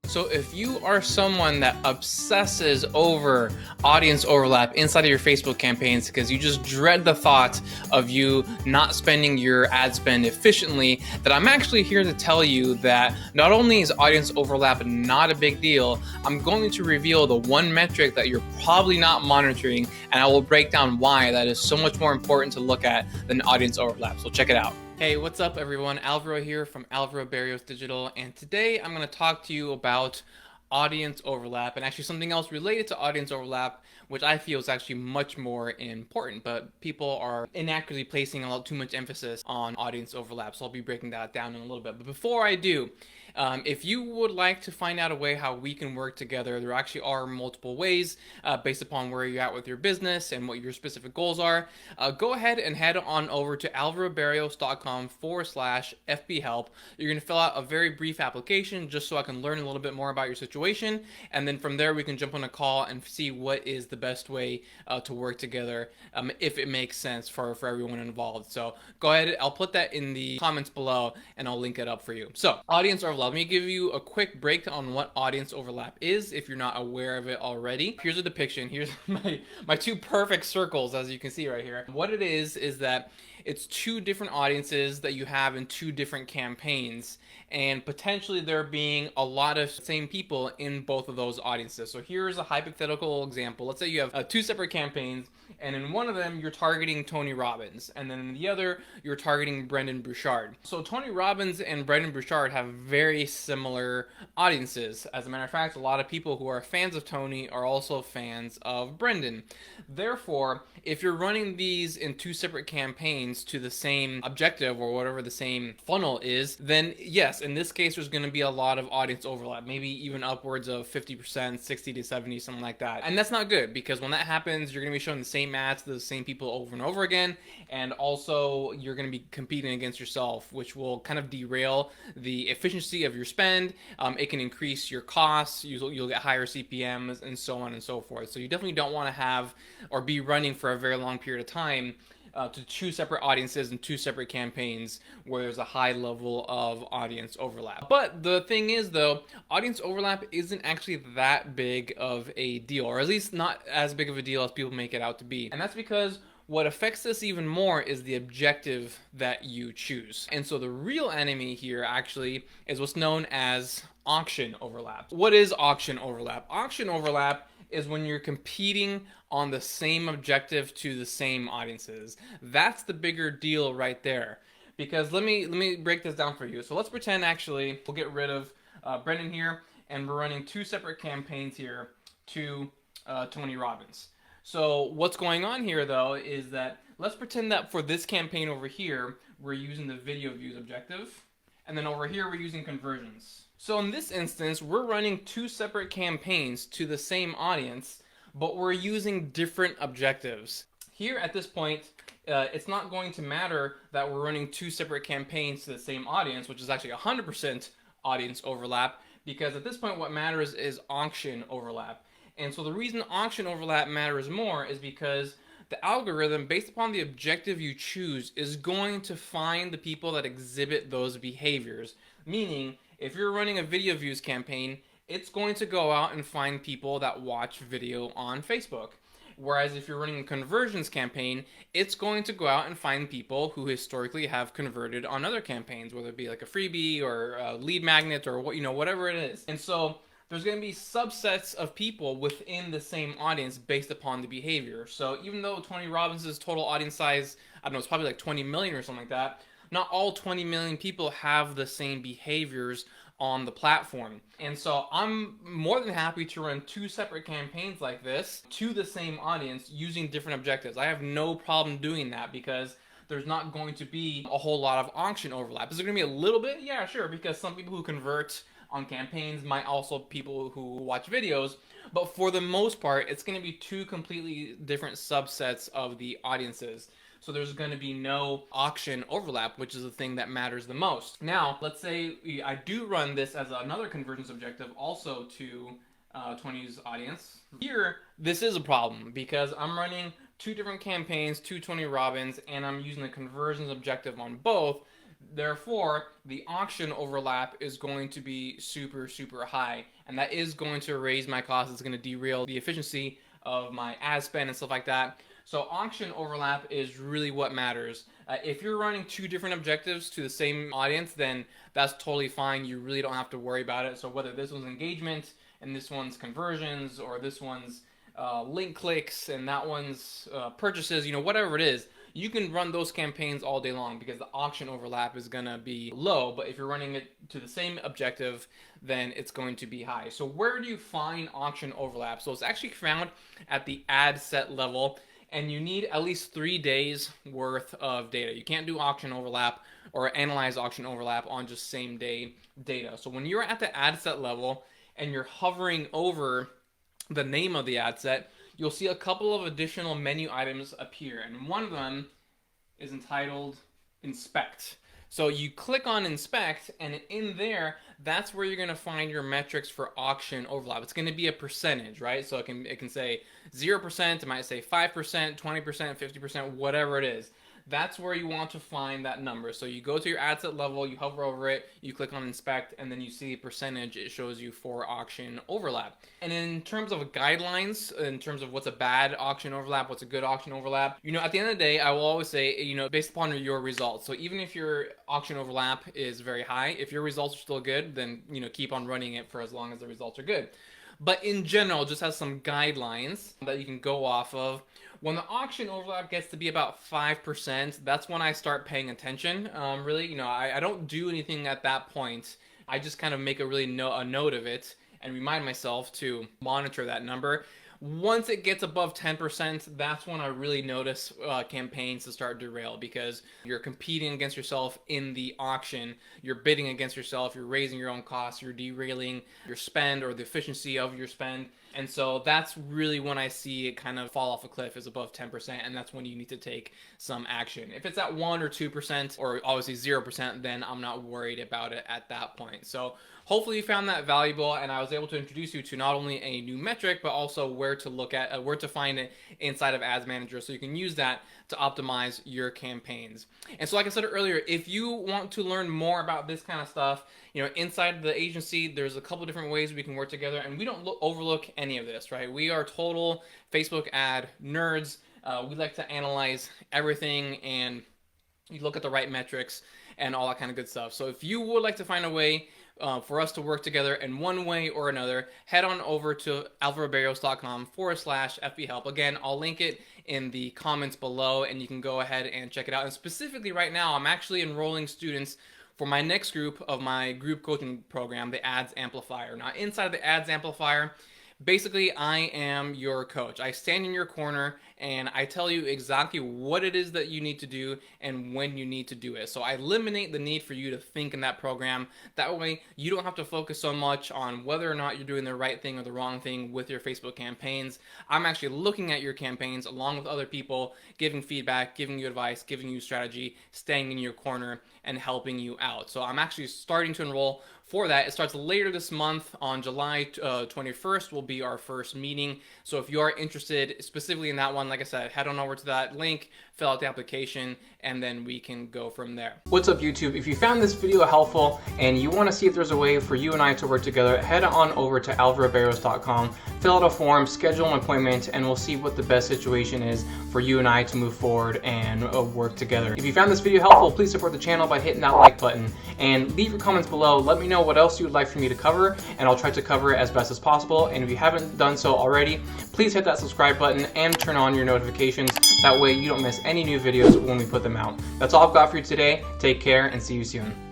So if you are someone that obsesses over audience overlap inside of your Facebook campaigns because you just dread the thought of you not spending your ad spend efficiently, then I'm actually here to tell you that not only is audience overlap not a big deal, I'm going to reveal the one metric that you're probably not monitoring, and I will break down why that is so much more important to look at than audience overlap. So check it out. Hey, what's up everyone? Alvaro here from Alvaro Barrios Digital, and today I'm going to talk to you about audience overlap and actually something else related to audience overlap, which I feel is actually much more important, but people are inaccurately placing a lot too much emphasis on audience overlap, so I'll be breaking that down in a little bit. But before I do, if you would like to find out a way how we can work together, there actually are multiple ways based upon where you're at with your business and what your specific goals are. Go ahead and head on over to alvarobarrios.com/FBHelp. You're going to fill out a very brief application just so I can learn a little bit more about your situation, and then from there we can jump on a call and see what is the best way to work together if it makes sense for everyone involved. So go ahead, I'll put that in the comments below and I'll link it up for you. So audience overlap, let me give you a quick break on what audience overlap is if you're not aware of it already. Here's a depiction. Here's my two perfect circles, as you can see right here. What it is that it's two different audiences that you have in two different campaigns, and potentially there being a lot of same people in both of those audiences. So here's a hypothetical example. Let's say you have two separate campaigns, and in one of them you're targeting Tony Robbins, and then in the other you're targeting Brendon Burchard. So Tony Robbins and Brendon Burchard have very similar audiences. As a matter of fact, a lot of people who are fans of Tony are also fans of Brendon. Therefore, if you're running these in two separate campaigns to the same objective or whatever the same funnel is, then yes, in this case there's going to be a lot of audience overlap, maybe even upwards of 50%, 60 to 70, something like that. And that's not good, because when that happens, you're going to be showing the same ads to the same people over and over again, and also you're going to be competing against yourself, which will kind of derail the efficiency of your spend. It can increase your costs, you'll get higher CPMs, and so on and so forth. So you definitely don't want to have or be running for a very long period of time to two separate audiences and two separate campaigns where there's a high level of audience overlap. But the thing is though, audience overlap isn't actually that big of a deal, or at least not as big of a deal as people make it out to be. And that's because what affects this even more is the objective that you choose. And so the real enemy here actually is what's known as auction overlap. What is auction overlap? Auction overlap is when you're competing on the same objective to the same audiences. That's the bigger deal right there. Because let me break this down for you. So let's pretend actually we'll get rid of Brendon here, and we're running two separate campaigns here to Tony Robbins. So what's going on here though is that let's pretend that for this campaign over here, we're using the video views objective, and then over here we're using conversions. So in this instance, we're running two separate campaigns to the same audience, but we're using different objectives. Here at this point, it's not going to matter that we're running two separate campaigns to the same audience, which is actually 100% audience overlap, because at this point what matters is auction overlap. And so the reason auction overlap matters more is because the algorithm, based upon the objective you choose, is going to find the people that exhibit those behaviors. Meaning, if you're running a video views campaign, it's going to go out and find people that watch video on Facebook. Whereas if you're running a conversions campaign, it's going to go out and find people who historically have converted on other campaigns, whether it be like a freebie or a lead magnet or whatever it is. And so there's going to be subsets of people within the same audience based upon the behavior. So even though Tony Robbins' total audience size, I don't know, it's probably like 20 million or something like that, not all 20 million people have the same behaviors on the platform. And so I'm more than happy to run two separate campaigns like this to the same audience using different objectives. I have no problem doing that because there's not going to be a whole lot of auction overlap. Is there going to be a little bit? Yeah, sure, because some people who convert on campaigns might also be people who watch videos, but for the most part, it's going to be two completely different subsets of the audiences. So there's going to be no auction overlap, which is the thing that matters the most. Now, let's say I do run this as another conversions objective also to Tony's audience. Here, this is a problem because I'm running two different campaigns to Tony Robbins and I'm using the conversions objective on both. Therefore, the auction overlap is going to be super, super high, and that is going to raise my costs. It's going to derail the efficiency of my ad spend and stuff like that. So auction overlap is really what matters. If you're running two different objectives to the same audience, then that's totally fine. You really don't have to worry about it. So whether this one's engagement and this one's conversions, or this one's link clicks and that one's purchases, whatever it is, you can run those campaigns all day long because the auction overlap is going to be low. But if you're running it to the same objective, then it's going to be high. So where do you find auction overlap? So it's actually found at the ad set level, and you need at least 3 days worth of data. You can't do auction overlap or analyze auction overlap on just same day data. So when you're at the ad set level and you're hovering over the name of the ad set, you'll see a couple of additional menu items appear, and one of them is entitled Inspect. So you click on Inspect, and in there, that's where you're going to find your metrics for auction overlap. It's going to be a percentage, right? So it can say 0%, it might say 5%, 20%, 50%, whatever it is. That's where you want to find that number. So you go to your ad set level, you hover over it, you click on Inspect, and then you see the percentage it shows you for auction overlap. And in terms of guidelines, in terms of what's a bad auction overlap, what's a good auction overlap, at the end of the day, I will always say, based upon your results. So even if your auction overlap is very high, if your results are still good, then, keep on running it for as long as the results are good. But in general, just has some guidelines that you can go off of. When the auction overlap gets to be about 5%, that's when I start paying attention. Really, I don't do anything at that point. I just kind of make a note of it and remind myself to monitor that number. Once it gets above 10%, that's when I really notice campaigns to start derail, because you're competing against yourself in the auction, you're bidding against yourself, you're raising your own costs, you're derailing your spend or the efficiency of your spend. And so that's really when I see it kind of fall off a cliff, is above 10%, and that's when you need to take some action. If it's at 1 or 2%, or obviously 0%, then I'm not worried about it at that point. So hopefully you found that valuable, and I was able to introduce you to not only a new metric, but also where to look at, where to find it inside of Ads Manager, so you can use that to optimize your campaigns. And so like I said earlier, if you want to learn more about this kind of stuff, inside the agency, there's a couple different ways we can work together, and we don't overlook any of this, right? We are total Facebook ad nerds. We like to analyze everything, and you look at the right metrics and all that kind of good stuff. So if you would like to find a way for us to work together in one way or another, head on over to alvarobarrios.com/FBHelp. Again, I'll link it in the comments below, and you can go ahead and check it out. And specifically right now, I'm actually enrolling students for my next group of my group coaching program, the Ads Amplifier. Now, inside the Ads Amplifier, basically, I am your coach. I stand in your corner and I tell you exactly what it is that you need to do and when you need to do it. So I eliminate the need for you to think in that program. That way, you don't have to focus so much on whether or not you're doing the right thing or the wrong thing with your Facebook campaigns. I'm actually looking at your campaigns along with other people, giving feedback, giving you advice, giving you strategy, staying in your corner, and helping you out. So I'm actually starting to enroll for that. It starts later this month. On July 21st will be our first meeting. So if you are interested specifically in that one, like I said, head on over to that link, fill out the application, and then we can go from there. What's up, YouTube? If you found this video helpful and you want to see if there's a way for you and I to work together, head on over to alvarobarrios.com, fill out a form, schedule an appointment, and we'll see what the best situation is for you and I to move forward and work together. If you found this video helpful, please support the channel by hitting that like button and leave your comments below. Let me know what else you would like for me to cover, and I'll try to cover it as best as possible. And if you haven't done so already, please hit that subscribe button and turn on your notifications. That way you don't miss any new videos when we put them out. That's all I've got for you today. Take care and see you soon.